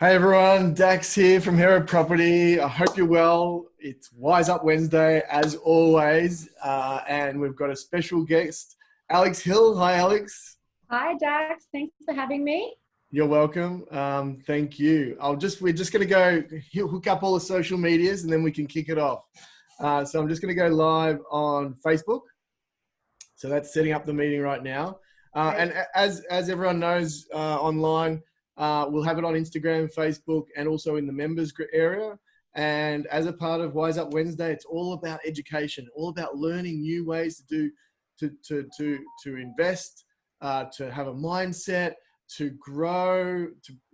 Hey everyone, Dax here from Hero Property. I hope you're well. It's Wise Up Wednesday as always, and we've got a special guest, Alex Hill. Hi, Alex. Hi, Dax. Thanks for having me. You're welcome. Thank you. We're just going to go hook up all the social medias and then we can kick it off. So I'm just going to go live on Facebook. So that's setting up the meeting right now. And as everyone knows online, we'll have it on Instagram, Facebook, and also in the members area. And as a part of Wise Up Wednesday, it's all about education, all about learning new ways to invest, to have a mindset, to grow,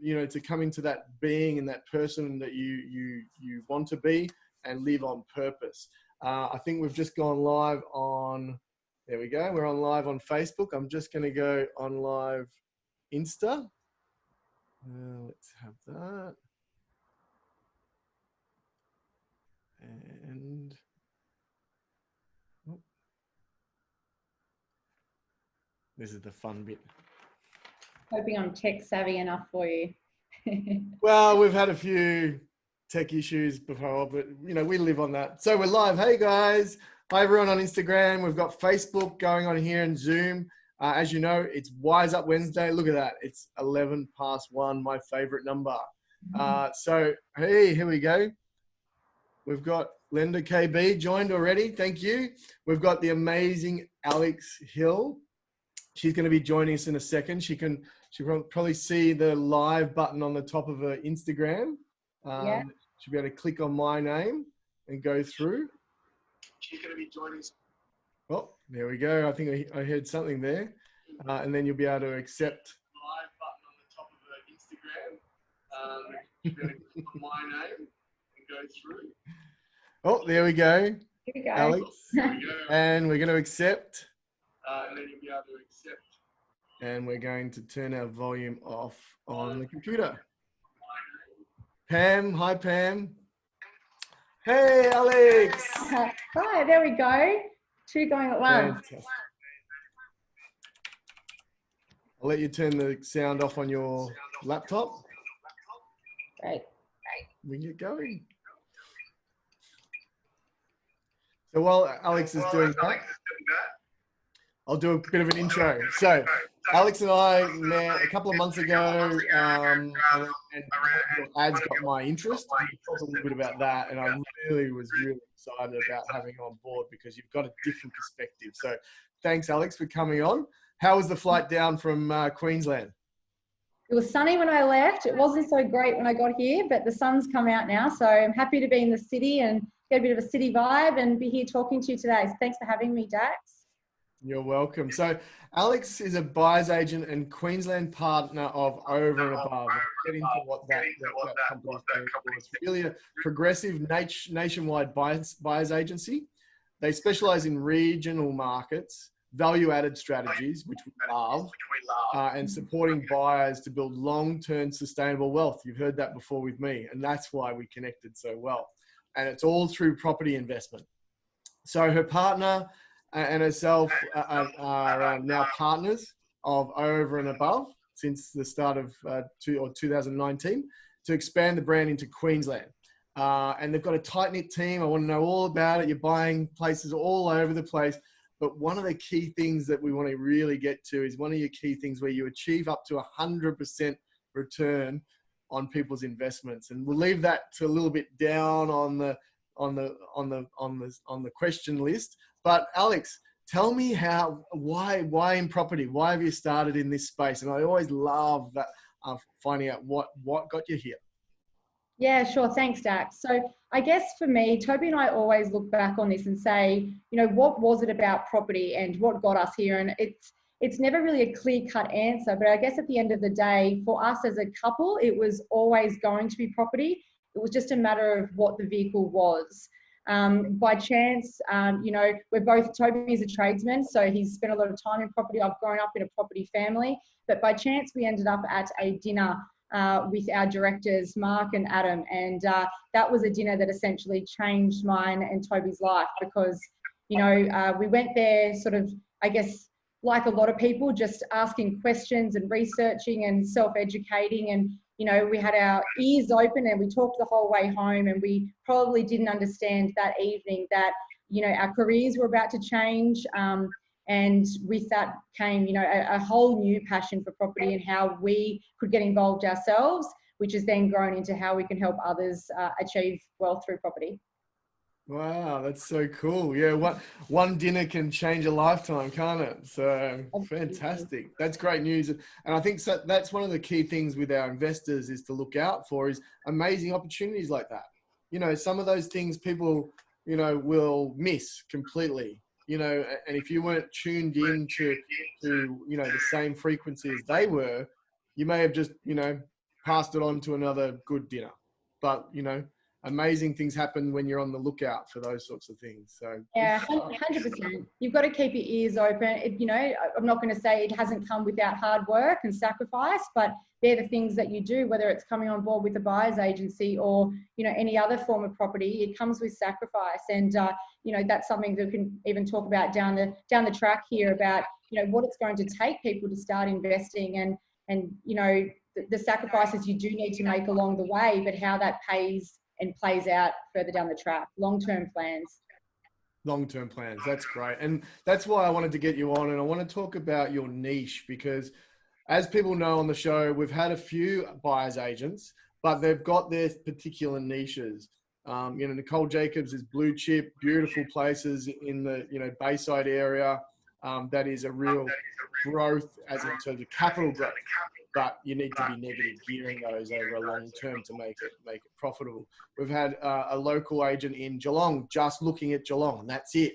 to come into that being and that person that you want to be and live on purpose. I think we've just gone live on. There we go. We're on live on Facebook. I'm just going to go on live Insta. Let's have that. And oh, this is the fun bit. Hoping I'm tech savvy enough for you. Well, we've had a few tech issues before, but we live on that. So we're live. Hey guys. Hi everyone on Instagram. We've got Facebook going on here and Zoom. As you know, it's Wise Up Wednesday. Look at that. It's 1:11, my favorite number. So, hey, here we go. We've got Linda KB joined already. Thank you. We've got the amazing Alex Hill. She's going to be joining us in a second. She'll probably see the live button on the top of her Instagram. Yeah. She'll be able to click on my name and go through. She's going to be joining us. Oh, there we go. I think I heard something there. And then you'll be able to accept live button on the top of her Instagram. You'll be able to click on my name and go through. Oh, there we go. Here we go. Alex. There we go. And we're going to accept. And then you'll be able to accept. And we're going to turn our volume off on the computer. Pam. Hi, Pam. Hey, Alex. Hi, there we go. Two going at once. Fantastic. I'll let you turn the sound off on your laptop. Great. We get going. So while Alex is doing that, I'll do a bit of an intro. So Alex and I met a couple of months ago, and your ads got my interest. I'll talk a little bit about that, and I was really excited about having you on board because you've got a different perspective. So thanks, Alex, for coming on. How was the flight down from Queensland? It was sunny when I left. It wasn't so great when I got here, but the sun's come out now. So I'm happy to be in the city and get a bit of a city vibe and be here talking to you today. So thanks for having me, Dax. You're welcome. So Alex is a buyer's agent and Queensland partner of Over and Above. We'll get into what that company is. It's really a progressive nationwide buyer's agency. They specialise in regional markets, value-added strategies, which we love, and supporting buyers to build long-term sustainable wealth. You've heard that before with me, and that's why we connected so well. And it's all through property investment. So her partner and herself are now partners of Over and Above since the start of 2019 to expand the brand into Queensland. And they've got a tight-knit team. I want to know all about it. You're buying places all over the place. But one of the key things that we want to really get to is one of your key things where you achieve up to 100% return on people's investments. And we'll leave that to a little bit down on the question list. But Alex, tell me why in property? Why have you started in this space? And I always love that finding out what got you here. Yeah, sure. Thanks, Dax. So I guess for me, Toby and I always look back on this and say, what was it about property and what got us here? And it's never really a clear-cut answer, but I guess at the end of the day, for us as a couple, it was always going to be property. It was just a matter of what the vehicle was. By chance, we're both, Toby is a tradesman, so he's spent a lot of time in property. I've grown up in a property family, but by chance we ended up at a dinner with our directors, Mark and Adam. And that was a dinner that essentially changed mine and Toby's life because, we went there sort of, I guess, like a lot of people, just asking questions and researching and self-educating. And you know, we had our ears open and we talked the whole way home, and we probably didn't understand that evening that, you know, our careers were about to change. And with that came, you know, a whole new passion for property and how we could get involved ourselves, which has then grown into how we can help others achieve wealth through property. Wow, that's so cool. Yeah, one dinner can change a lifetime, can't it? So fantastic. That's great news. And I think that's one of the key things with our investors is to look out for is amazing opportunities like that. You know, some of those things people, you know, will miss completely. You know, and if you weren't tuned in to you know, the same frequency as they were, you may have just, you know, passed it on to another good dinner. But, you know, amazing things happen when you're on the lookout for those sorts of things. So yeah, 100%. You've got to keep your ears open. You know, I'm not going to say it hasn't come without hard work and sacrifice, but they're the things that you do, whether it's coming on board with a buyer's agency or, you know, any other form of property. It comes with sacrifice, and you know, that's something that we can even talk about down the track here about, you know, what it's going to take people to start investing, and you know, the sacrifices you do need to make along the way, but how that pays and plays out further down the track. Long-term plans. Long-term plans. That's great. And that's why I wanted to get you on. And I want to talk about your niche because as people know on the show, we've had a few buyer's agents, but they've got their particular niches. You know, Nicole Jacobs is blue chip, beautiful places in the, you know, Bayside area. That is a real growth as in terms of capital growth. But you need to be negative gearing those over a long term to make it profitable. We've had a local agent in Geelong just looking at Geelong, and that's it.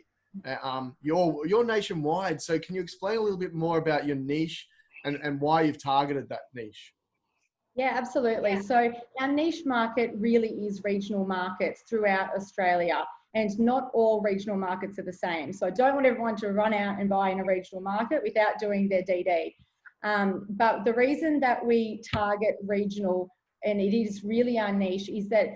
You're nationwide, so can you explain a little bit more about your niche and why you've targeted that niche? Yeah, absolutely. So our niche market really is regional markets throughout Australia, and not all regional markets are the same. So I don't want everyone to run out and buy in a regional market without doing their DD. But the reason that we target regional, and it is really our niche, is that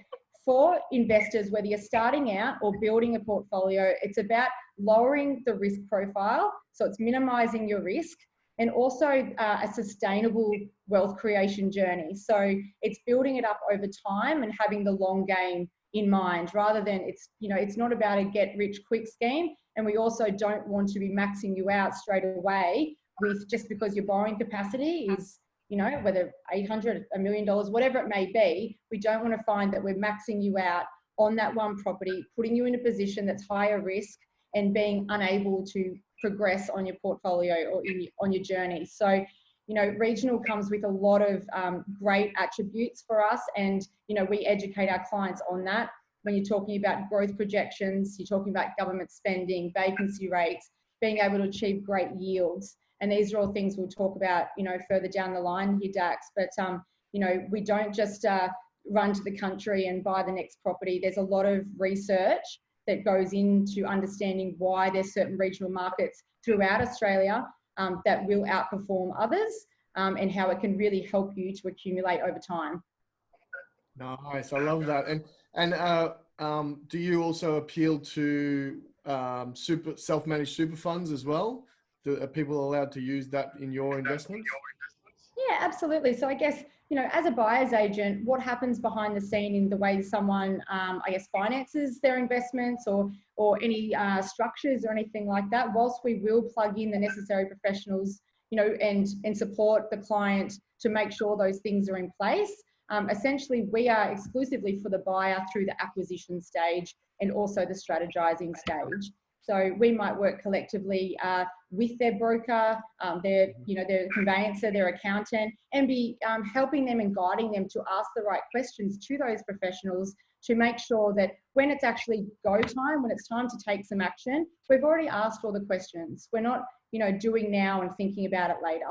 for investors, whether you're starting out or building a portfolio, it's about lowering the risk profile. So it's minimizing your risk, and also a sustainable wealth creation journey. So it's building it up over time and having the long game in mind, rather than it's, you know, it's not about a get rich quick scheme. And we also don't want to be maxing you out straight away with just because your borrowing capacity is, you know, whether 800, $1 million, whatever it may be. We don't want to find that we're maxing you out on that one property, putting you in a position that's higher risk and being unable to progress on your portfolio or on your journey. So, you know, regional comes with a lot of great attributes for us, and, you know, we educate our clients on that. When you're talking about growth projections, you're talking about government spending, vacancy rates, being able to achieve great yields. And these are all things we'll talk about, you know, further down the line here, Dax. But, you know, we don't just run to the country and buy the next property. There's a lot of research that goes into understanding why there's certain regional markets throughout Australia that will outperform others, and how it can really help you to accumulate over time. Nice, I love that. And do you also appeal to self-managed super funds as well? Are people allowed to use that in your investments? Yeah, absolutely. So I guess, you know, as a buyer's agent, what happens behind the scene in the way someone, I guess, finances their investments or any structures or anything like that, whilst we will plug in the necessary professionals, you know, and support the client to make sure those things are in place. Essentially, we are exclusively for the buyer through the acquisition stage and also the strategizing stage. So we might work collectively with their broker, their conveyancer, their accountant, and be helping them and guiding them to ask the right questions to those professionals to make sure that when it's actually go time, when it's time to take some action, we've already asked all the questions. We're not, you know, doing now and thinking about it later.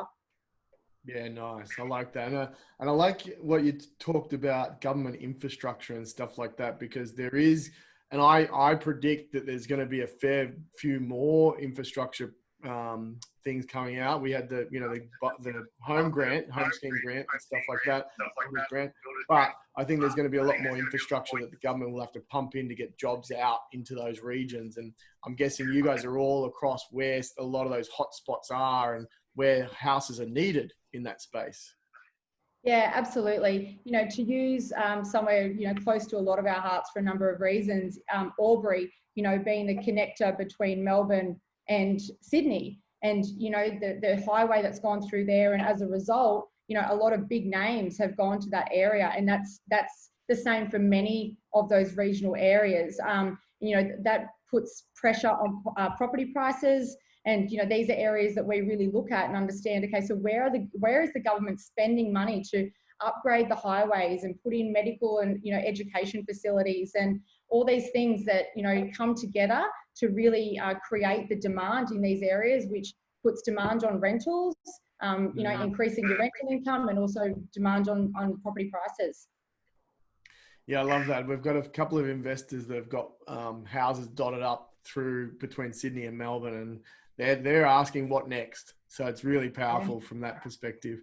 Yeah, nice. I like that. And I like what you talked about government infrastructure and stuff like that, because there is, and I predict that there's going to be a fair few more infrastructure things coming out. We had the home scheme grant and stuff like that, grant. But I think there's going to be a lot more infrastructure that the government will have to pump in to get jobs out into those regions. And I'm guessing you guys are all across where a lot of those hotspots are and where houses are needed in that space. Yeah, absolutely. You know, to use somewhere, you know, close to a lot of our hearts for a number of reasons, Albury, you know, being the connector between Melbourne and Sydney, and, you know, the highway that's gone through there. And as a result, you know, a lot of big names have gone to that area. And that's the same for many of those regional areas. You know, that puts pressure on property prices. And, you know, these are areas that we really look at and understand, okay, so where is the government spending money to upgrade the highways and put in medical and, you know, education facilities and all these things that, you know, come together to really create the demand in these areas, which puts demand on rentals, you know, increasing your rental income and also demand on property prices. Yeah, I love that. We've got a couple of investors that have got houses dotted up through between Sydney and Melbourne, and they're asking what next. So it's really powerful from that perspective.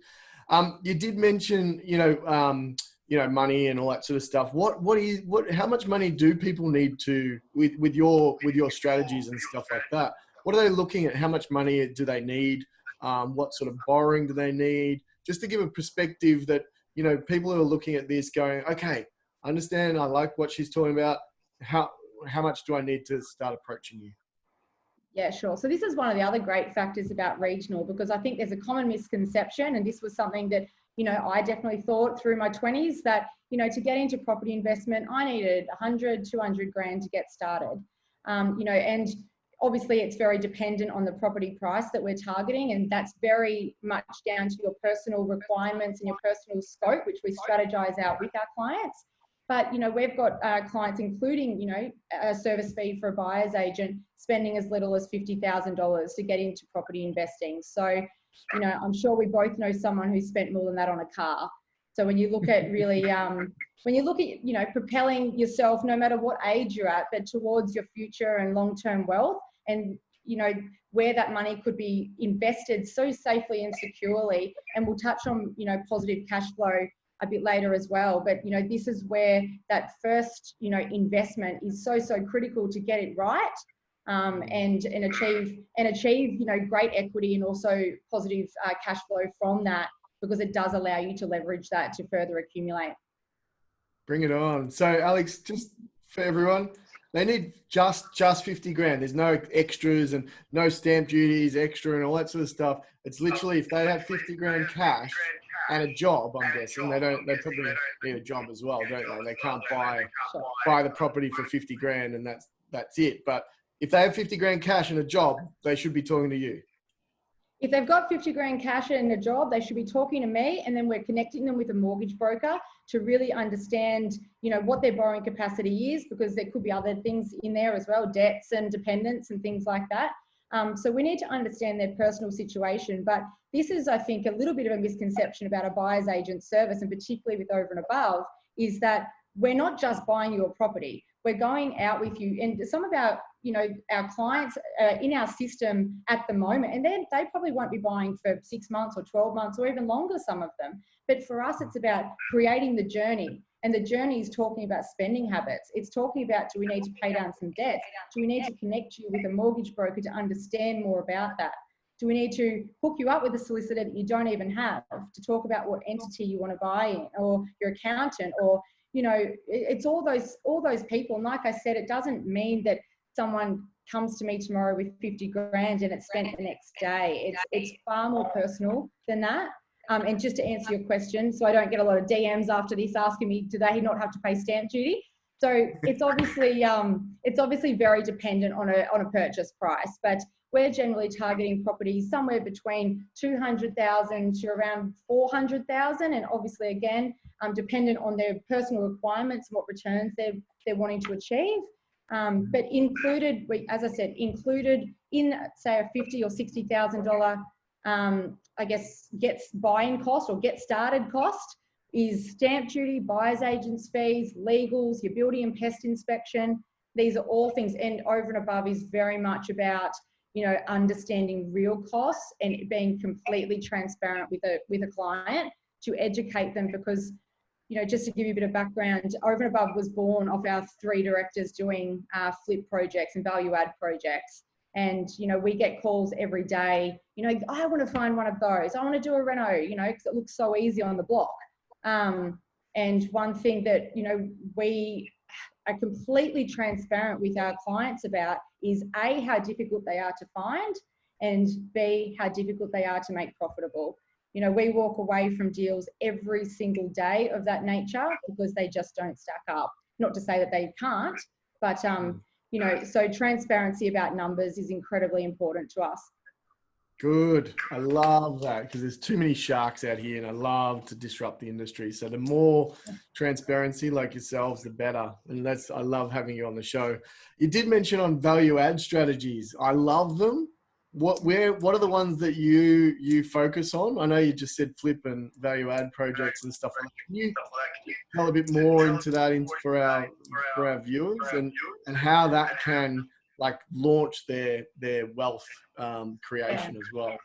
You did mention, you know, money and all that sort of stuff. How much money do people need to with your strategies and stuff like that? What are they looking at? How much money do they need? What sort of borrowing do they need? Just to give a perspective that, you know, people who are looking at this going, okay, I understand. I like what she's talking about. How much do I need to start approaching you? Yeah, sure. So this is one of the other great factors about regional, because I think there's a common misconception, and this was something that, you know, I definitely thought through my 20s that, you know, to get into property investment, I needed 100, 200 grand to get started. You know, and obviously it's very dependent on the property price that we're targeting, and that's very much down to your personal requirements and your personal scope, which we strategize out with our clients. But, you know, we've got clients, including, you know, a service fee for a buyer's agent, spending as little as $50,000 to get into property investing. So, you know, I'm sure we both know someone who's spent more than that on a car. So when you look at really, when you look at, you know, propelling yourself, no matter what age you're at, but towards your future and long-term wealth, and, you know, where that money could be invested so safely and securely. And we'll touch on, you know, positive cash flow a bit later as well. But, you know, this is where that first, you know, investment is so critical to get it right, and achieve, you know, great equity and also positive cash flow from that, because it does allow you to leverage that to further accumulate. Bring it on. So Alex, just for everyone, they need just 50 grand. There's no extras and no stamp duties extra and all that sort of stuff. It's literally, if they have 50 grand cash and a job, I'm guessing they probably need a job as well, don't they? They can't buy the property for 50 grand and that's it. But if they have 50 grand cash and a job, they should be talking to you. If they've got 50 grand cash and a job, they should be talking to me, and then we're connecting them with a mortgage broker to really understand, you know, what their borrowing capacity is, because there could be other things in there as well, debts and dependents and things like that. So we need to understand their personal situation. But this is, I think, a little bit of a misconception about a buyer's agent service, and particularly with Over and Above, is that we're not just buying your property. We're going out with you, and some of our, you know, our clients in our system at the moment, and then they probably won't be buying for 6 months or 12 months or even longer, some of them. But for us, it's about creating the journey, and the journey is talking about spending habits. It's talking about, do we need to pay down some debts? Do we need to connect you with a mortgage broker to understand more about that? Do we need to hook you up with a solicitor that you don't even have to talk about what entity you want to buy in, or your accountant, or, you know, it's all those people. And like I said, it doesn't mean that someone comes to me tomorrow with 50 grand and it's spent the next day. It's far more personal than that. And just to answer your question, so I don't get a lot of DMs after this asking me, do they not have to pay stamp duty? So it's obviously very dependent on a purchase price, but we're generally targeting properties somewhere between 200,000 to around 400,000, and obviously again, dependent on their personal requirements and what returns they're wanting to achieve. But included, as I said, included in, say, a $50,000 or $60,000, I guess, gets buy-in cost or get started cost is stamp duty, buyer's agents fees, legals, your building and pest inspection. These are all things, and Over and Above is very much about, you know, understanding real costs and being completely transparent with a client to educate them, because, you know, just to give you a bit of background, Over and Above was born off our 3 directors doing flip projects and value add projects. And, you know, we get calls every day, you know, I want to find one of those. I want to do a reno, you know, because it looks so easy on the block. And one thing that, you know, we are completely transparent with our clients about is A, how difficult they are to find, and B, how difficult they are to make profitable. You know, we walk away from deals every single day of that nature because they just don't stack up. Not to say that they can't, but, you know, so transparency about numbers is incredibly important to us. Good. I love that because there's too many sharks out here and I love to disrupt the industry. So the more transparency like yourselves, the better. And I love having you on the show. You did mention on value add strategies. I love them. What are the ones that you focus on? I know you just said flip and value add projects and stuff like that. Can you tell a bit more into that for our viewers and how that can like launch their wealth creation as well?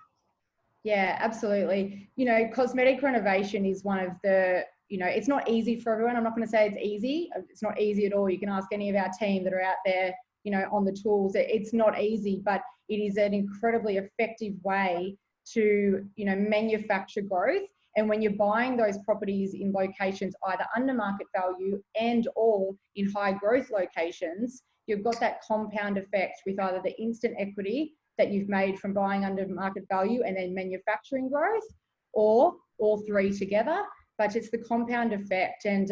Yeah, absolutely. You know, cosmetic renovation is one of the, you know, it's not easy for everyone. I'm not going to say it's easy. It's not easy at all. You can ask any of our team that are out there, you know, on the tools. It's not easy, but it is an incredibly effective way to, you know, manufacture growth. And when you're buying those properties in locations either under market value and or in high growth locations, you've got that compound effect with either the instant equity that you've made from buying under market value and then manufacturing growth, or all three together. But it's the compound effect. And,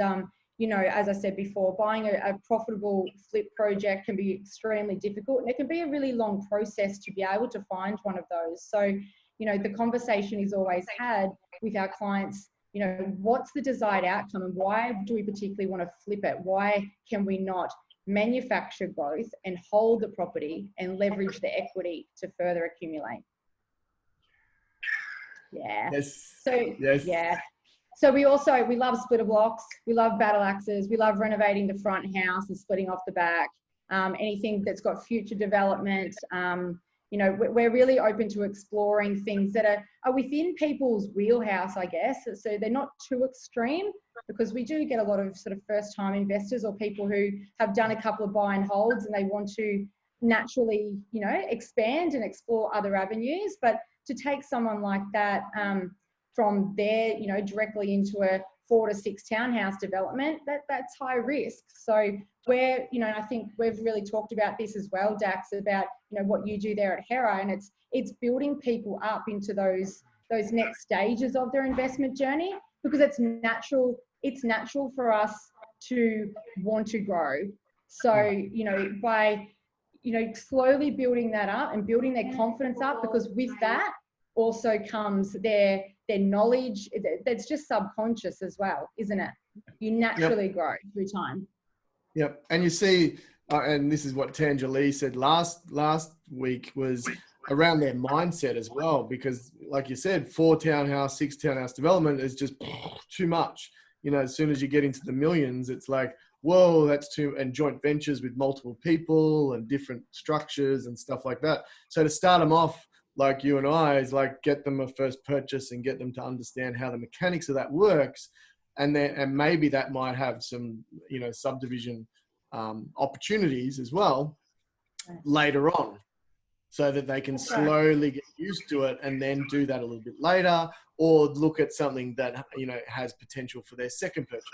you know, as I said before, buying a profitable flip project can be extremely difficult, and it can be a really long process to be able to find one of those. So, you know, the conversation is always had with our clients, you know, what's the desired outcome and why do we particularly want to flip it? Why can we not manufacture growth and hold the property and leverage the equity to further accumulate? Yeah. Yes. So, yes. Yeah. So we love splitter blocks. We love battle axes. We love renovating the front house and splitting off the back. Anything that's got future development. You know, we're really open to exploring things that are within people's wheelhouse, I guess. So they're not too extreme, because we do get a lot of sort of first time investors or people who have done a couple of buy and holds and they want to naturally, you know, expand and explore other avenues. But to take someone like that from there, you know, directly into a 4 to 6 townhouse development, that's high risk. So we're, you know, I think we've really talked about this as well, Dax, about, you know, what you do there at Hera, and it's building people up into those next stages of their investment journey, because it's natural for us to want to grow. So, you know, by, you know, slowly building that up and building their confidence up, because with that also comes their knowledge that's just subconscious as well, isn't it? You naturally grow through time. Yep. And you see, and this is what Tanja Lee said last week, was around their mindset as well, because like you said, 4 townhouse, 6 townhouse development is just too much. You know, as soon as you get into the millions, it's like, whoa, that's too, and joint ventures with multiple people and different structures and stuff like that. So to start them off like you and I is like, get them a first purchase and get them to understand how the mechanics of that works. And maybe that might have some, you know, subdivision opportunities as well later on, so that they can slowly get used to it and then do that a little bit later, or look at something that, you know, has potential for their second purchase.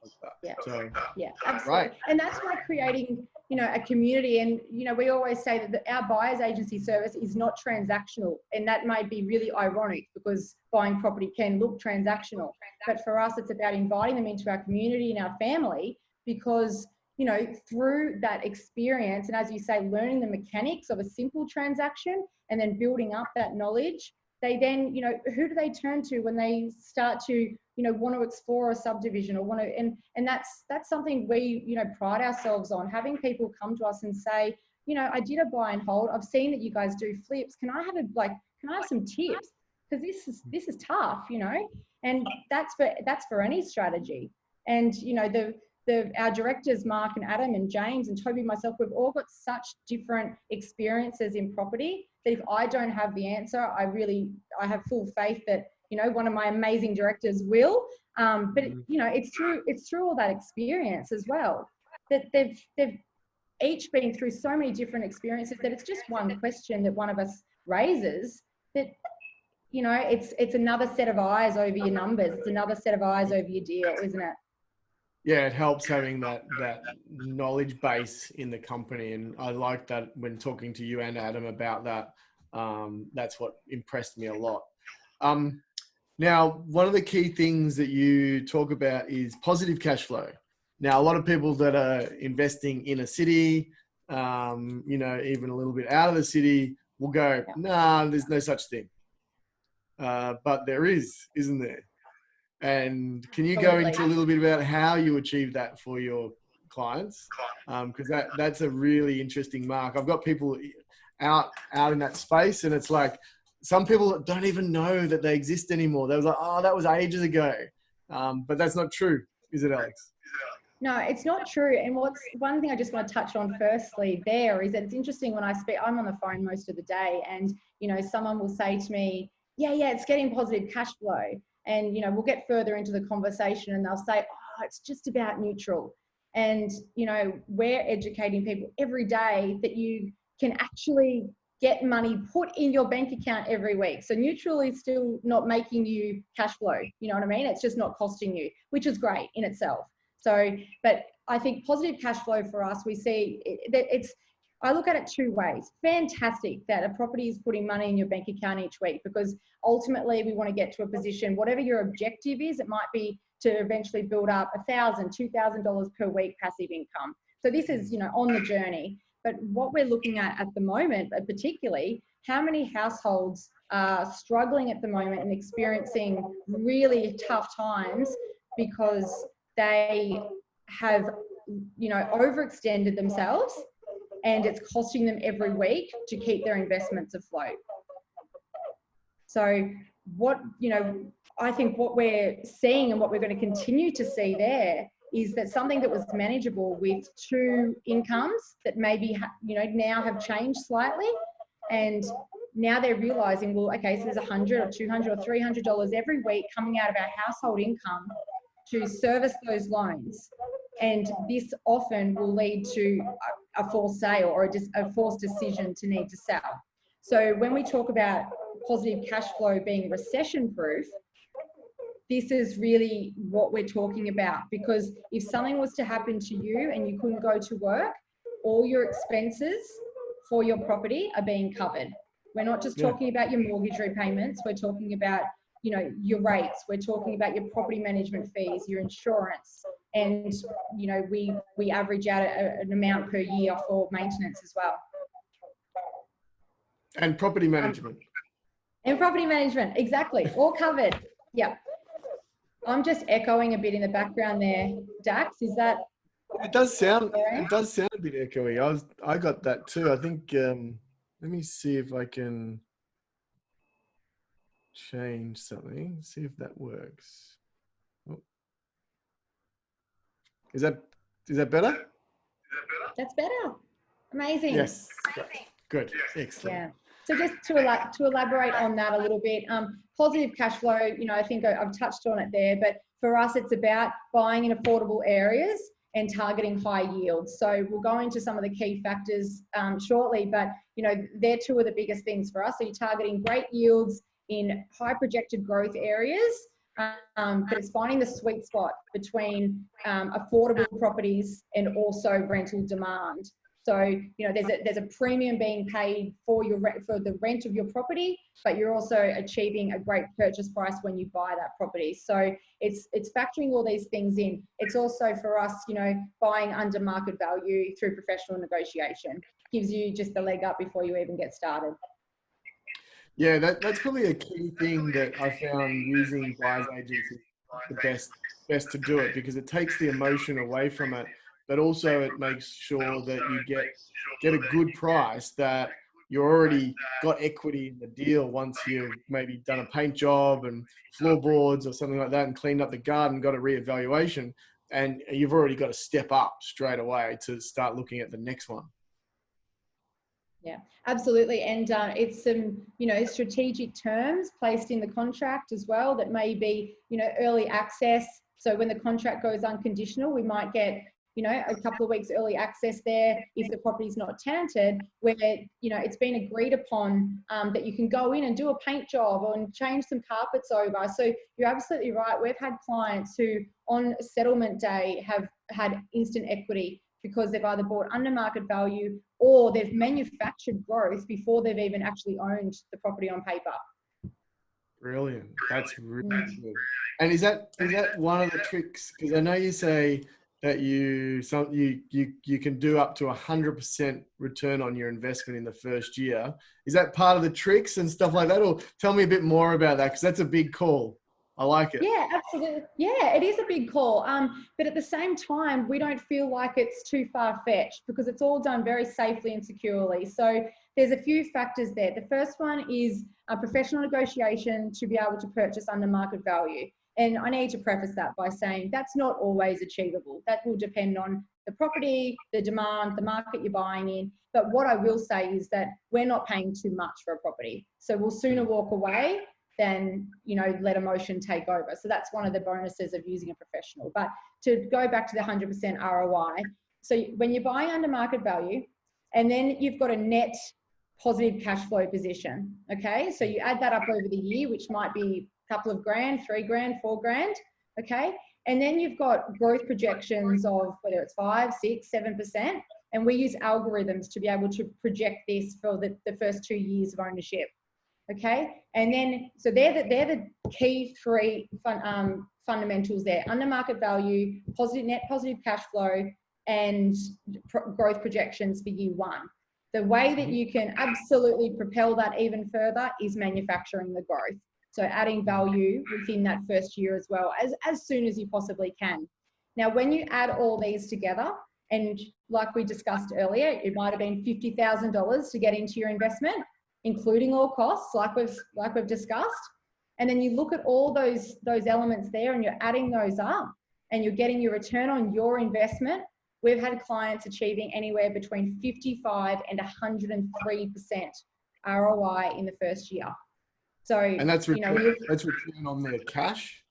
Like that. Yeah. So, yeah, absolutely. Right. And that's why creating, you know, a community, and, you know, we always say that our buyer's agency service is not transactional, and that might be really ironic because buying property can look transactional, but for us, it's about inviting them into our community and our family, because, you know, through that experience, and as you say, learning the mechanics of a simple transaction and then building up that knowledge, they then, you know, who do they turn to when they start to, you know, want to explore a subdivision or want to, and that's something we, you know, pride ourselves on, having people come to us and say, you know, I did a buy and hold. I've seen that you guys do flips. Can I have some tips? Because this is tough, you know, and that's for any strategy. And, you know, our directors, Mark and Adam and James and Toby and myself, we've all got such different experiences in property that if I don't have the answer, I have full faith that, you know, one of my amazing directors will. But you know, it's through all that experience as well, that they've each been through so many different experiences that it's just one question that one of us raises that you know, it's another set of eyes over your numbers. It's another set of eyes over your deal, isn't it? Yeah, it helps having that knowledge base in the company, and I like that when talking to you and Adam about that. That's what impressed me a lot. Now, one of the key things that you talk about is positive cash flow. Now, a lot of people that are investing in a city, you know, even a little bit out of the city, will go, nah, there's no such thing. But there is, isn't there? And can you go into a little bit about how you achieve that for your clients? Because that's a really interesting mark. I've got people out in that space, and it's like some people don't even know that they exist anymore. They was like, oh, that was ages ago. But that's not true, is it, Alex? No, it's not true. And what's one thing I just want to touch on firstly there is that it's interesting when I speak, I'm on the phone most of the day, and, you know, someone will say to me, yeah, it's getting positive cash flow. And, you know, we'll get further into the conversation and they'll say, oh, it's just about neutral. And, you know, we're educating people every day that you can actually get money put in your bank account every week. So neutral is still not making you cash flow. You know what I mean? It's just not costing you, which is great in itself. So, but I think positive cash flow for us, we see that I look at it two ways. Fantastic that a property is putting money in your bank account each week, because ultimately we want to get to a position, whatever your objective is, it might be to eventually build up $1,000, $2,000 per week passive income. So this is, you know, on the journey. But what we're looking at the moment, particularly, how many households are struggling at the moment and experiencing really tough times because they have, you know, overextended themselves, and it's costing them every week to keep their investments afloat. So what, you know, I think what we're seeing and what we're going to continue to see there is that something that was manageable with two incomes that maybe, you know, now have changed slightly, and now they're realizing, well, okay, so there's $100 or $200 or $300 every week coming out of our household income to service those loans. And this often will lead to a forced sale or a forced decision to need to sell. So when we talk about positive cash flow being recession proof, this is really what we're talking about, because if something was to happen to you and you couldn't go to work, all your expenses for your property are being covered. We're not just talking about your mortgage repayments, we're talking about, you know, your rates, we're talking about your property management fees, your insurance, and, you know, we average out an amount per year for maintenance as well. And property management. And property management, exactly, all covered. Yeah. I'm just echoing a bit in the background there, Dax. Is that? It does sound a bit echoey. I got that too. I think. Let me see if I can change something. See if that works. Oh. Is that better? That's better. Amazing. Yes. Good. Excellent. Yeah. So just to elaborate on that a little bit, positive cash flow, you know, I think I've touched on it there, but for us, it's about buying in affordable areas and targeting high yields. So we'll go into some of the key factors shortly, but, you know, they're two of the biggest things for us. So you're targeting great yields in high projected growth areas, but it's finding the sweet spot between affordable properties and also rental demand. So, you know, there's a premium being paid for the rent of your property, but you're also achieving a great purchase price when you buy that property. So it's factoring all these things in. It's also for us, you know, buying under market value through professional negotiation. Gives you just the leg up before you even get started. Yeah, that's probably a key thing that I found using buyer's agents is the best to do it, because it takes the emotion away from it, but also it makes sure that you get a good price, that you already got equity in the deal once you've maybe done a paint job and floorboards or something like that and cleaned up the garden, got a reevaluation, and you've already got to step up straight away to start looking at the next one. Yeah, absolutely. And it's some, you know, strategic terms placed in the contract as well that may be, you know, early access. So when the contract goes unconditional, we might get a couple of weeks early access there if the property's not tenanted, where, it's been agreed upon that you can go in and do a paint job and change some carpets over. So you're absolutely right. We've had clients who on settlement day have had instant equity because they've either bought under market value or they've manufactured growth before they've even actually owned the property on paper. Brilliant. That's really good. And is that one of the tricks? Because I know you say that you can do up to 100% return on your investment in the first year. Is that part of the tricks and stuff like that? Or tell me a bit more about that, because that's a big call. I like it. Yeah, absolutely. Yeah, it is a big call. But at the same time, we don't feel like it's too far-fetched because it's all done very safely and securely. So there's a few factors there. The first one is a professional negotiation to be able to purchase under market value. And I need to preface that by saying that's not always achievable. That will depend on the property, the demand, the market you're buying in. But what I will say is that we're not paying too much for a property. So we'll sooner walk away than, let emotion take over. So that's one of the bonuses of using a professional. But to go back to the 100% ROI, so when you're buying under market value, and then you've got a net positive cash flow position, okay? So you add that up over the year, which might be a couple of grand, 3 grand, 4 grand, okay? And then you've got growth projections of whether it's 5, 6, 7%. And we use algorithms to be able to project this for the first 2 years of ownership. Okay, and then so they're the key 3 fundamentals there: under market value, net positive cash flow, and growth projections for year 1. The way that you can absolutely propel that even further is manufacturing the growth. So adding value within that first year as well, as soon as you possibly can. Now, when you add all these together, and like we discussed earlier, it might have been $50,000 to get into your investment, including all costs, like we've discussed. And then you look at all those elements there and you're adding those up and you're getting your return on your investment. We've had clients achieving anywhere between 55 and 103% ROI in the first year. So, and that's return on their cash.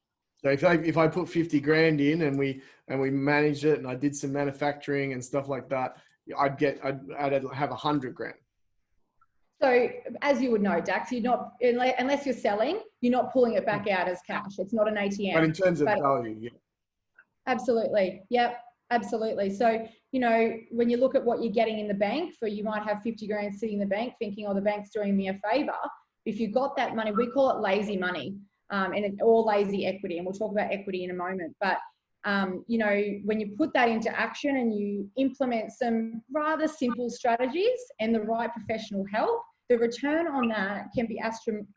So if I put 50 grand in and we managed it and I did some manufacturing and stuff like that, I'd have 100 grand. So as you would know, Dax, you're not, unless you're selling, you're not pulling it back out as cash. It's not an ATM. But in terms of value, yeah. Absolutely. Yep, absolutely. So, when you look at what you're getting in the bank, you might have 50 grand sitting in the bank thinking, oh, the bank's doing me a favor. If you got that money, we call it lazy money or lazy equity. And we'll talk about equity in a moment. But when you put that into action and you implement some rather simple strategies and the right professional help, the return on that can be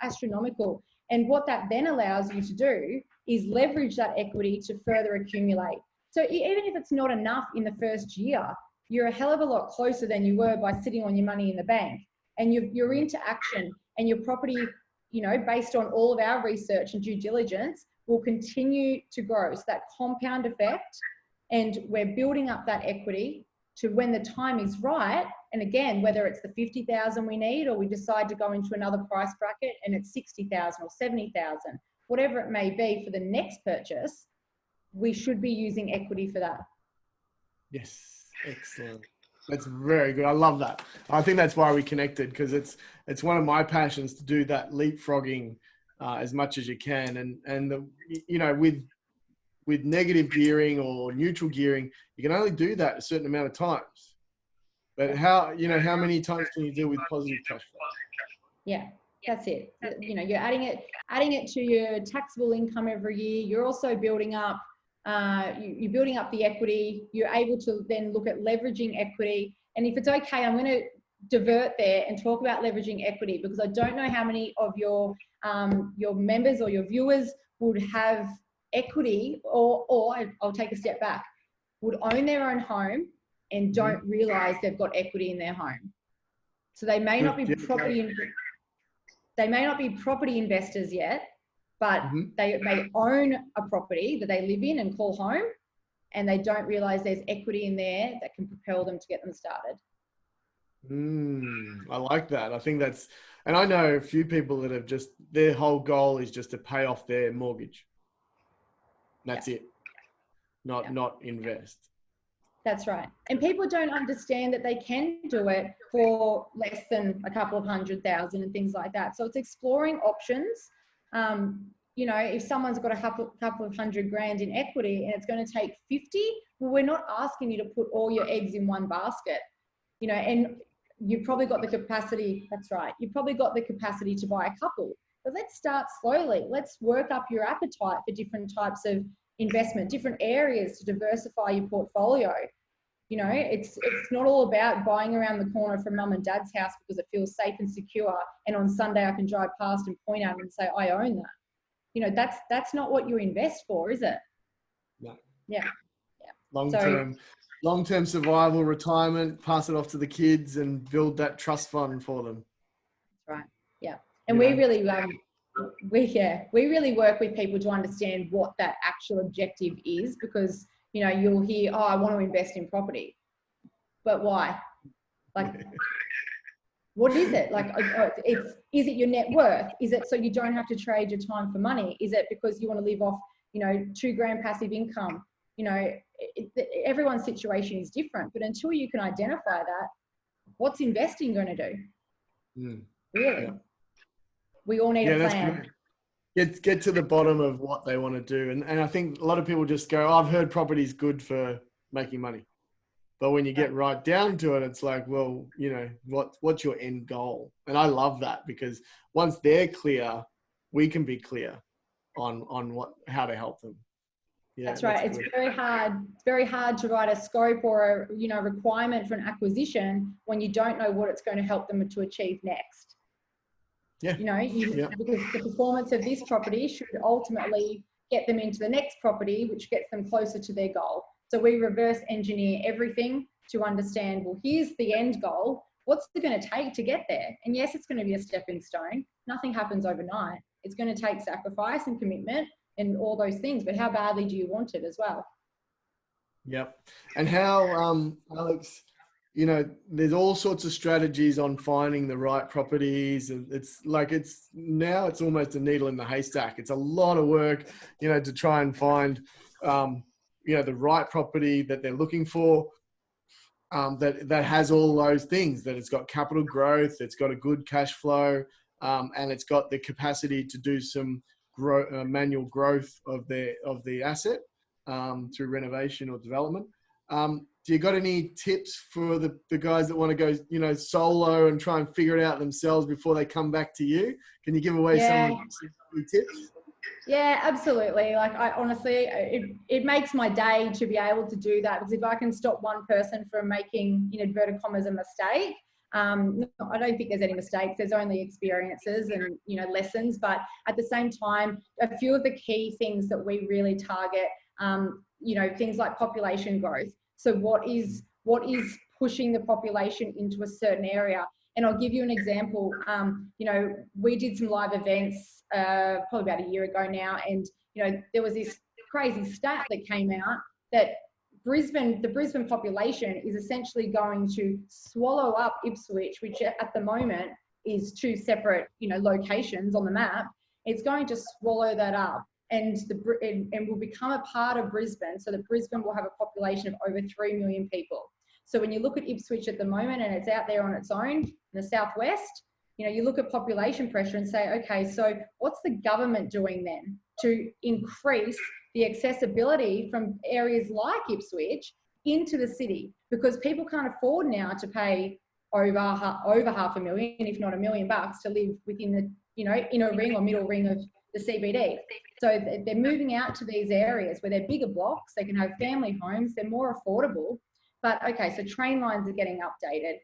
astronomical. And what that then allows you to do is leverage that equity to further accumulate. So even if it's not enough in the first year, you're a hell of a lot closer than you were by sitting on your money in the bank. And you're into action, and your property, based on all of our research and due diligence, will continue to grow. So that compound effect, and we're building up that equity to when the time is right. And again, whether it's the 50,000 we need, or we decide to go into another price bracket and it's 60,000 or 70,000, whatever it may be for the next purchase, we should be using equity for that. Yes, excellent. That's very good. I love that. I think that's why we connected, because it's one of my passions to do that leapfrogging as much as you can. And with negative gearing or neutral gearing, you can only do that a certain amount of times. But how many times can you deal with positive cash flow? Yeah, that's it. You're adding it to your taxable income every year. You're also building up, you're building up the equity. You're able to then look at leveraging equity. And if it's okay, I'm going to divert there and talk about leveraging equity, because I don't know how many of your members or your viewers would have equity, or I'll take a step back, would own their own home and don't realize they've got equity in their home. So they may not be property investors yet, but they own a property that they live in and call home, and they don't realize there's equity in there that can propel them to get them started. I like that. I think that's, and I know a few people that have their whole goal is just to pay off their mortgage. That's it. Not invest. That's right. And people don't understand that they can do it for less than a couple of 100,000 and things like that. So it's exploring options. You know, if someone's got a couple of $100,000 in equity and it's going to take 50, well, we're not asking you to put all your eggs in one basket, you know, and you've probably got the capacity. That's right. You've probably got the capacity to buy a couple, but let's start slowly. Let's work up your appetite for different types of investment, different areas to diversify your portfolio. You know, it's not all about buying around the corner from mum and dad's house because it feels safe and secure, and on Sunday I can drive past and point at it and say I own that. You know, that's not what you invest for, is it? No. Yeah. Long-term survival, retirement, pass it off to the kids and build that trust fund for them. That's right. Yeah. And we really work with people to understand what that actual objective is, because, you know, you'll hear, oh, I want to invest in property, but why? Like, what is it? Like, is it your net worth? Is it so you don't have to trade your time for money? Is it because you want to live off, you know, $2,000 passive income? You know, everyone's situation is different, but until you can identify that, what's investing going to do? Really? Yeah. We all need a plan. Get to the bottom of what they want to do. And I think a lot of people just go, oh, I've heard property's good for making money. But when you get right down to it, it's like, well, you know, what's your end goal? And I love that, because once they're clear, we can be clear on how to help them. Yeah, that's right. It's very hard. It's very hard to write a scope or a, you know, requirement for an acquisition when you don't know what it's going to help them to achieve next. Yeah. You know, because the performance of this property should ultimately get them into the next property, which gets them closer to their goal. So we reverse engineer everything to understand, well, here's the end goal. What's it going to take to get there? And yes, it's going to be a stepping stone. Nothing happens overnight. It's going to take sacrifice and commitment and all those things, but how badly do you want it as well? Yep. And how, Alex, you know, there's all sorts of strategies on finding the right properties, and it's almost a needle in the haystack. It's a lot of work, you know, to try and find, you know, the right property that they're looking for, that has all those things, that it's got capital growth, it's got a good cash flow, and it's got the capacity to do some manual growth of the asset through renovation or development. Do you got any tips for the guys that want to go, you know, solo and try and figure it out themselves before they come back to you? Can you give away some tips? Yeah, absolutely. Like, I honestly, it makes my day to be able to do that, because if I can stop one person from making, in inverted commas, a mistake, I don't think there's any mistakes. There's only experiences and, you know, lessons. But at the same time, a few of the key things that we really target, you know, things like population growth. So what is pushing the population into a certain area? And I'll give you an example. You know, we did some live events probably about a year ago now, and, you know, there was this crazy stat that came out that the Brisbane population is essentially going to swallow up Ipswich, which at the moment is two separate, you know, locations on the map. It's going to swallow that up, and will become a part of Brisbane, so that Brisbane will have a population of over 3 million people. So when you look at Ipswich at the moment, and it's out there on its own in the southwest, you know, you look at population pressure and say, okay, so what's the government doing then to increase the accessibility from areas like Ipswich into the city? Because people can't afford now to pay over $500,000, if not $1 million, to live within the, you know, inner ring or middle ring of the CBD. So they're moving out to these areas where they're bigger blocks, they can have family homes, they're more affordable. But okay, so train lines are getting updated,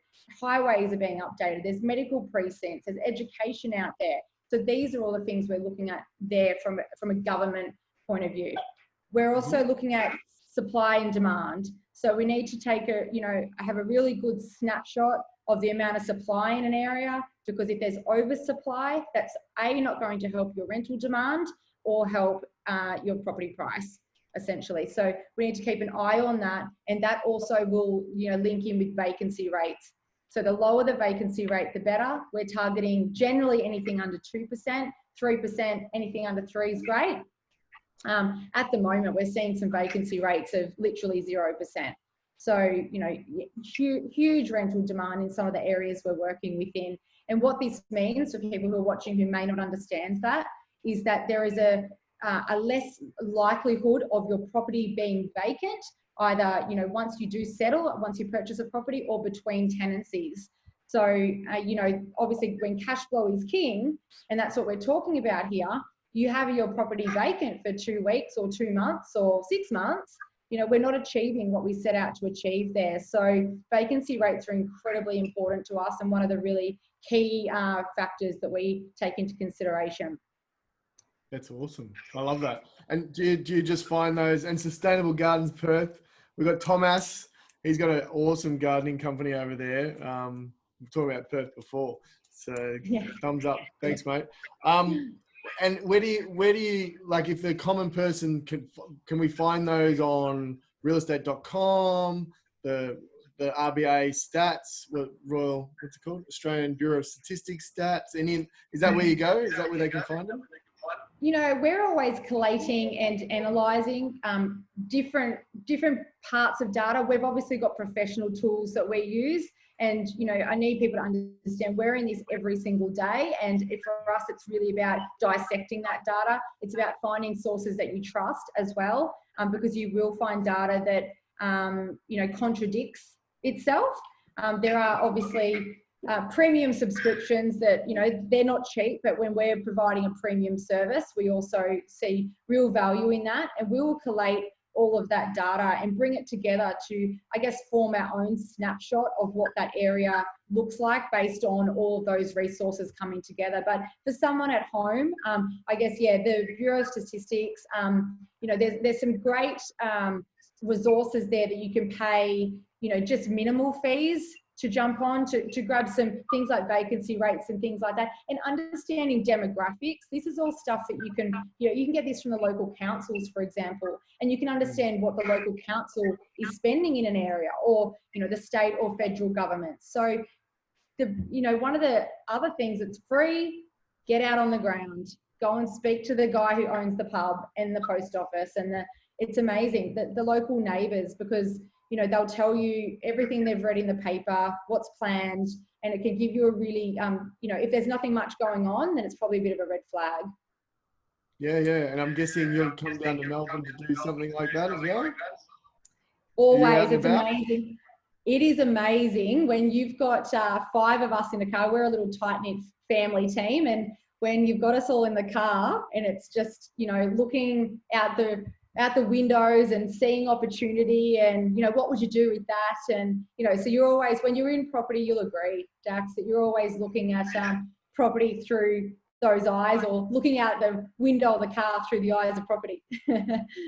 highways are being updated, there's medical precincts, there's education out there. So these are all the things we're looking at there from a government point of view. We're also looking at supply and demand. So we need to have a really good snapshot of the amount of supply in an area, because if there's oversupply, that's not going to help your rental demand or help your property price, essentially. So we need to keep an eye on that, and that also will, you know, link in with vacancy rates. So the lower the vacancy rate, the better. We're targeting generally anything under 2%, 3%, anything under 3 is great. At the moment, we're seeing some vacancy rates of literally 0%. So, you know, huge rental demand in some of the areas we're working within. And what this means for people who are watching who may not understand that is that there is a less likelihood of your property being vacant, either, you know, once you do settle, once you purchase a property, or between tenancies. So, you know, obviously when cash flow is king, and that's what we're talking about here, you have your property vacant for 2 weeks or 2 months or 6 months, you know, we're not achieving what we set out to achieve there. So vacancy rates are incredibly important to us and one of the really key factors that we take into consideration. That's awesome. I love that. And do you just find those, and Sustainable Gardens Perth, we've got Thomas, he's got an awesome gardening company over there. We've talked about Perth before. So yeah. Thumbs up. Thanks, mate. And where do you, like, if the common person can we find those on realestate.com, the RBA stats, Royal, what's it called? Australian Bureau of Statistics stats. Is that where you go? Is that where they can find them? You know, we're always collating and analysing different parts of data. We've obviously got professional tools that we use. And, you know, I need people to understand we're in this every single day. And for us, it's really about dissecting that data. It's about finding sources that you trust as well, because you will find data that, you know, contradicts itself. There are obviously premium subscriptions that, you know, they're not cheap, but when we're providing a premium service, we also see real value in that. And we will collate all of that data and bring it together to, I guess, form our own snapshot of what that area looks like based on all of those resources coming together. But for someone at home, I guess, yeah, the Bureau of Statistics, you know, there's some great resources there that you can pay, you know, just minimal fees to jump on to grab some things like vacancy rates and things like that, and understanding demographics. This is all stuff that you can, you know, you can get this from the local councils, for example, and you can understand what the local council is spending in an area, or, you know, the state or federal government. So, you know, one of the other things that's free, get out on the ground, go and speak to the guy who owns the pub and the post office, and it's amazing that the local neighbours, because, you know, they'll tell you everything they've read in the paper, what's planned, and it can give you a really, you know, if there's nothing much going on, then it's probably a bit of a red flag. Yeah, yeah. And I'm guessing you'll come down to Melbourne to do something like that as well? Always. It's amazing. It is amazing when you've got 5 of us in a car. We're a little tight-knit family team, and when you've got us all in the car and it's just, you know, looking out the windows and seeing opportunity, and, you know, what would you do with that? And, you know, so you're always, when you're in property, you'll agree, Dax, that you're always looking at property through those eyes, or looking out the window of the car through the eyes of property.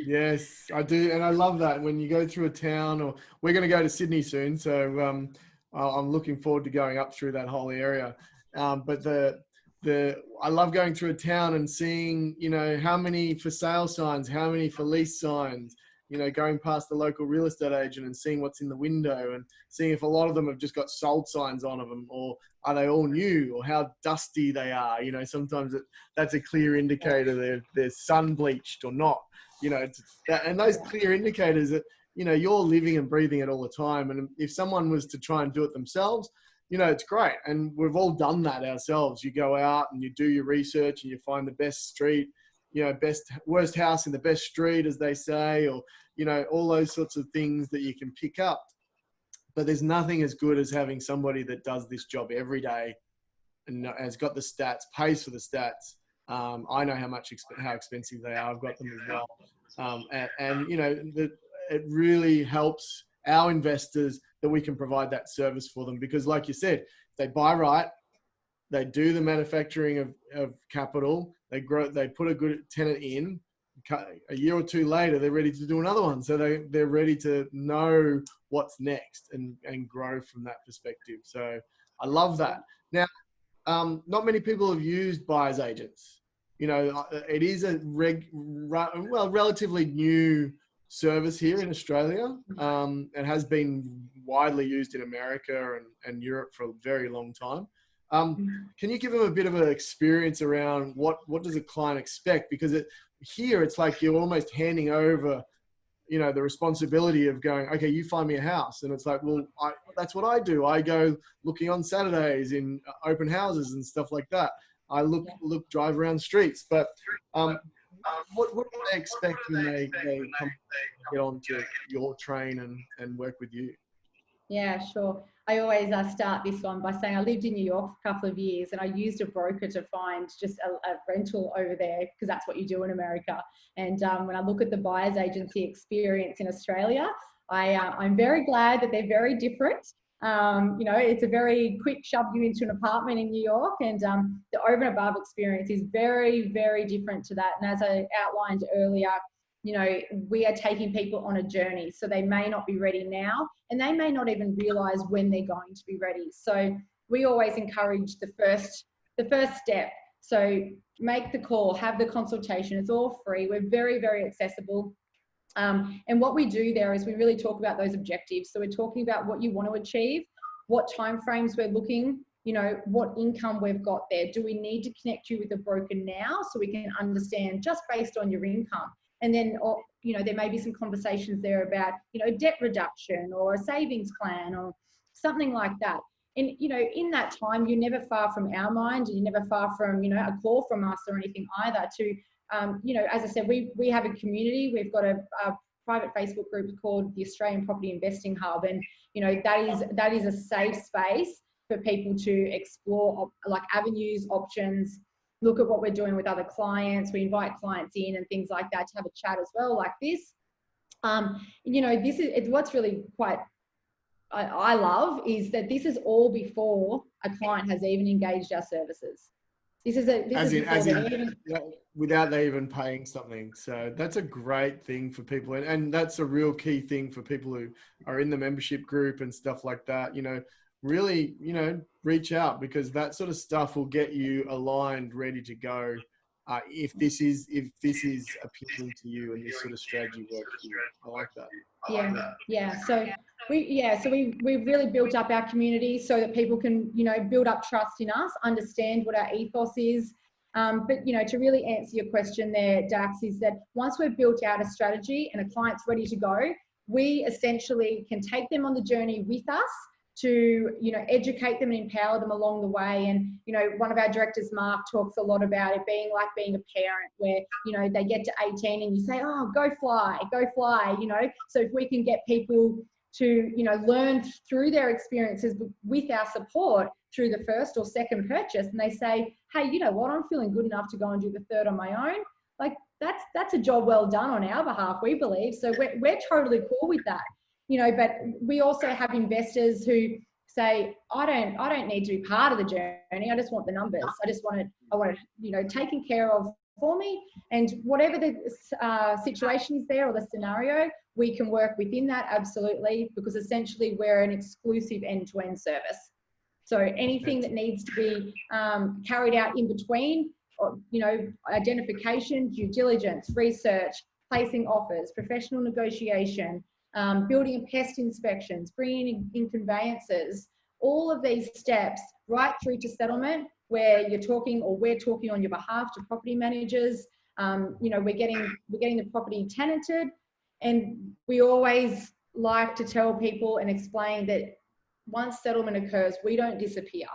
Yes, I do. And I love that when you go through a town, or we're going to go to Sydney soon. So I'm looking forward to going up through that whole area. But I love going through a town and seeing, you know, how many for sale signs, how many for lease signs, you know, going past the local real estate agent and seeing what's in the window, and seeing if a lot of them have just got sold signs on them, or are they all new, or how dusty they are. You know, sometimes that's a clear indicator they're sun bleached or not, you know, and those clear indicators that, you know, you're living and breathing it all the time. And if someone was to try and do it themselves, you know, it's great. And we've all done that ourselves. You go out and you do your research and you find the best street, you know, worst house in the best street, as they say, or, you know, all those sorts of things that you can pick up. But there's nothing as good as having somebody that does this job every day and has got the stats, pays for the stats. I know how expensive they are. I've got them as well. And you know, it really helps our investors that we can provide that service for them, because like you said, they buy right, they do the manufacturing of capital, they put a good tenant in, a year or 2 later, they're ready to do another one. So they're ready to know what's next and grow from that perspective. So I love that. Now, not many people have used buyer's agents. You know, it is a relatively new service here in Australia. It has been widely used in America and Europe for a very long time. Can you give them a bit of an experience around what does a client expect? Because here it's like you're almost handing over you know, the responsibility of going, okay, you find me a house. And it's like, well, that's what I do. I go looking on Saturdays in open houses and stuff like that. I drive around streets, but what do they expect when they come get onto your train and work with you? Yeah, sure. I always start this one by saying I lived in New York for a couple of years and I used a broker to find just a rental over there, because that's what you do in America. And when I look at the buyer's agency experience in Australia, I'm very glad that they're very different. You know, it's a very quick shove you into an apartment in New York, and the over and above experience is very, very different to that. And as I outlined earlier, you know, we are taking people on a journey. So they may not be ready now, and they may not even realize when they're going to be ready. So we always encourage the first step. So make the call, have the consultation. It's all free. We're very, very accessible. And what we do there is we really talk about those objectives. So we're talking about what you want to achieve, what timeframes we're looking, you know, what income we've got there. Do we need to connect you with a broker now so we can understand just based on your income? And then, you know, there may be some conversations there about, you know, debt reduction or a savings plan or something like that. And, you know, in that time, you're never far from our mind, and you're never far from, you know, a call from us or anything either to, you know, as I said, we have a community. We've got a private Facebook group called the Australian Property Investing Hub. And, you know, that is a safe space for people to explore like avenues, options, look at what we're doing with other clients. We invite clients in and things like that to have a chat as well, like this. You know, it's what's really quite, I love is that this is all before a client has even engaged our services. Without they even paying something. So that's a great thing for people. And that's a real key thing for people who are in the membership group and stuff like that. You know, really, you know, reach out, because that sort of stuff will get you aligned, ready to go. If this is appealing to you and this sort of strategy works for you. I like that. Yeah. So we've really built up our community so that people can, you know, build up trust in us, understand what our ethos is. But, you know, to really answer your question there, Dax, is that once we've built out a strategy and a client's ready to go, we essentially can take them on the journey with us to, you know, educate them and empower them along the way. And, you know, one of our directors, Mark, talks a lot about it being like being a parent where, you know, they get to 18 and you say, oh, go fly, you know. So if we can get people to, you know, learn through their experiences with our support through the first or second purchase, and they say, hey, you know what, I'm feeling good enough to go and do the third on my own. Like that's a job well done on our behalf, we believe. So we're totally cool with that. You know, but we also have investors who say, I don't need to be part of the journey. I just want the numbers. I want it, you know, taken care of for me. And whatever the situation is there or the scenario, we can work within that, absolutely, because essentially we're an exclusive end-to-end service. So anything that needs to be carried out in between, or, you know, identification, due diligence, research, placing offers, professional negotiation, building and pest inspections, bringing in conveyances, all of these steps right through to settlement, where you're talking or we're talking on your behalf to property managers. You know, we're getting the property tenanted, and we always like to tell people and explain that once settlement occurs, we don't disappear.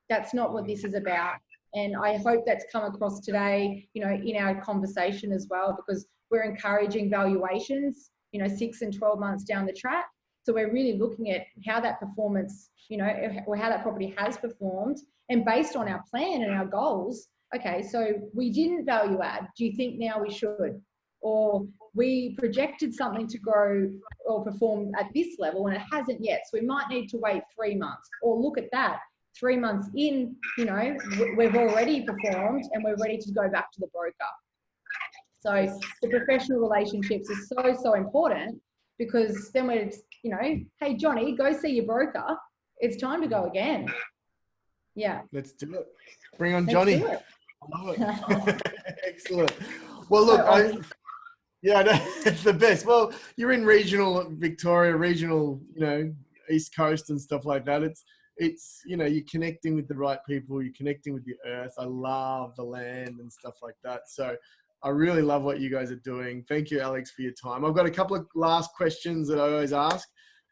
That's not what this is about. And I hope that's come across today, you know, in our conversation as well, because we're encouraging valuations, you know, 6 and 12 months down the track. So we're really looking at how that performance, you know, or how that property has performed, and based on our plan and our goals. Okay, so we didn't value add. Do you think now we should? Or we projected something to grow or perform at this level and it hasn't yet. So we might need to wait 3 months, or look at that. 3 months in, you know, we've already performed and we're ready to go back to the broker. So the professional relationships is so important, because then we're, you know, hey, Johnny, go see your broker. It's time to go again. Yeah. Let's do it. Bring on Johnny. I love it. Excellent. Well, look, it's the best. Well, you're in regional Victoria, regional, you know, East Coast and stuff like that. It's, you know, you're connecting with the right people. You're connecting with the earth. I love the land and stuff like that. So I really love what you guys are doing. Thank you, Alex, for your time. I've got a couple of last questions that I always ask.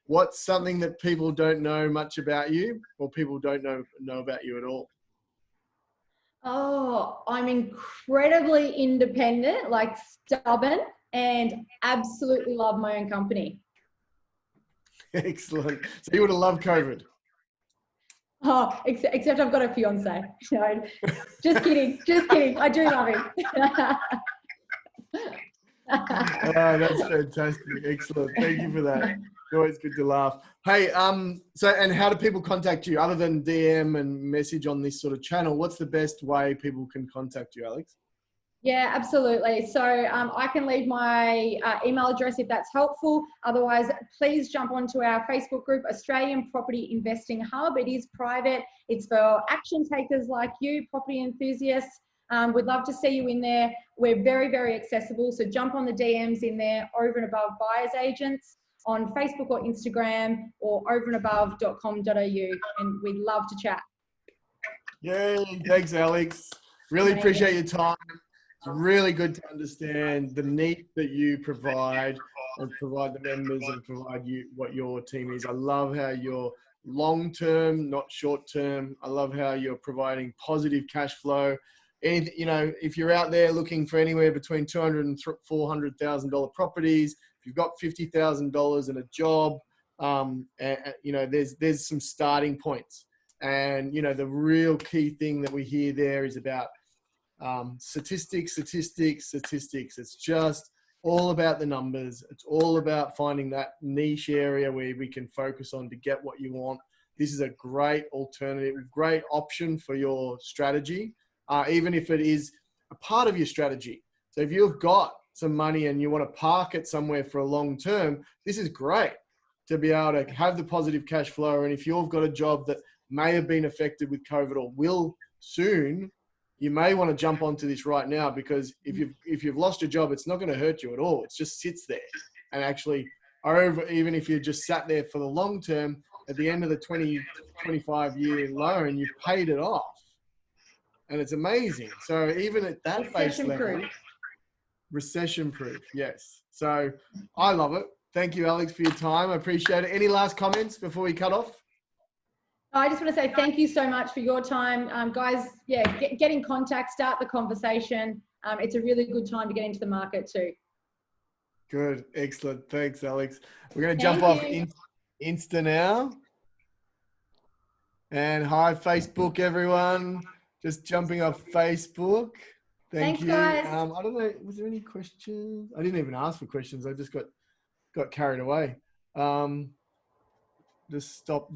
What's something that people don't know much about you, or people don't know about you at all? Oh, I'm incredibly independent, like stubborn, and absolutely love my own company. Excellent. So you would have loved COVID. Oh, except I've got a fiance. No, just kidding. Just kidding. I do love him. Oh, that's fantastic. Excellent. Thank you for that. Always good to laugh. Hey, so, and how do people contact you other than DM and message on this sort of channel? What's the best way people can contact you, Alex? Yeah, absolutely. So I can leave my email address if that's helpful. Otherwise, please jump onto our Facebook group, Australian Property Investing Hub. It is private. It's for action takers like you, property enthusiasts. We'd love to see you in there. We're very, very accessible. So jump on the DMs in there, Over and Above Buyers Agents on Facebook or Instagram, or overandabove.com.au. And we'd love to chat. Yay. Thanks, Alex. Really appreciate your time. It's really good to understand the need that you provide and provide the members and provide you what your team is. I love how you're long-term, not short-term. I love how you're providing positive cash flow. And, you know, if you're out there looking for anywhere between $200,000 and $400,000 properties, if you've got $50,000 in a job, you know, there's some starting points. And, you know, the real key thing that we hear there is about statistics. It's just all about the numbers. It's all about finding that niche area where we can focus on to get what you want. This is a great alternative, great option for your strategy, even if it is a part of your strategy. So if you've got some money and you want to park it somewhere for a long term, this is great to be able to have the positive cash flow. And if you've got a job that may have been affected with COVID or will soon, you may want to jump onto this right now, because if you've lost your job, it's not going to hurt you at all. It just sits there. And actually, even if you just sat there for the long term, at the end of the 25-year loan, you've paid it off. And it's amazing. So even at that base level, recession-proof, yes. So I love it. Thank you, Alex, for your time. I appreciate it. Any last comments before we cut off? I just want to say thank you so much for your time. Guys, yeah, get in contact, start the conversation. It's a really good time to get into the market too. Good. Excellent. Thanks, Alex. We're going to jump off Insta now. And hi, Facebook, everyone. Just jumping off Facebook. Thanks, you. Guys. I don't know. Was there any questions? I didn't even ask for questions. I just got carried away. Just stop.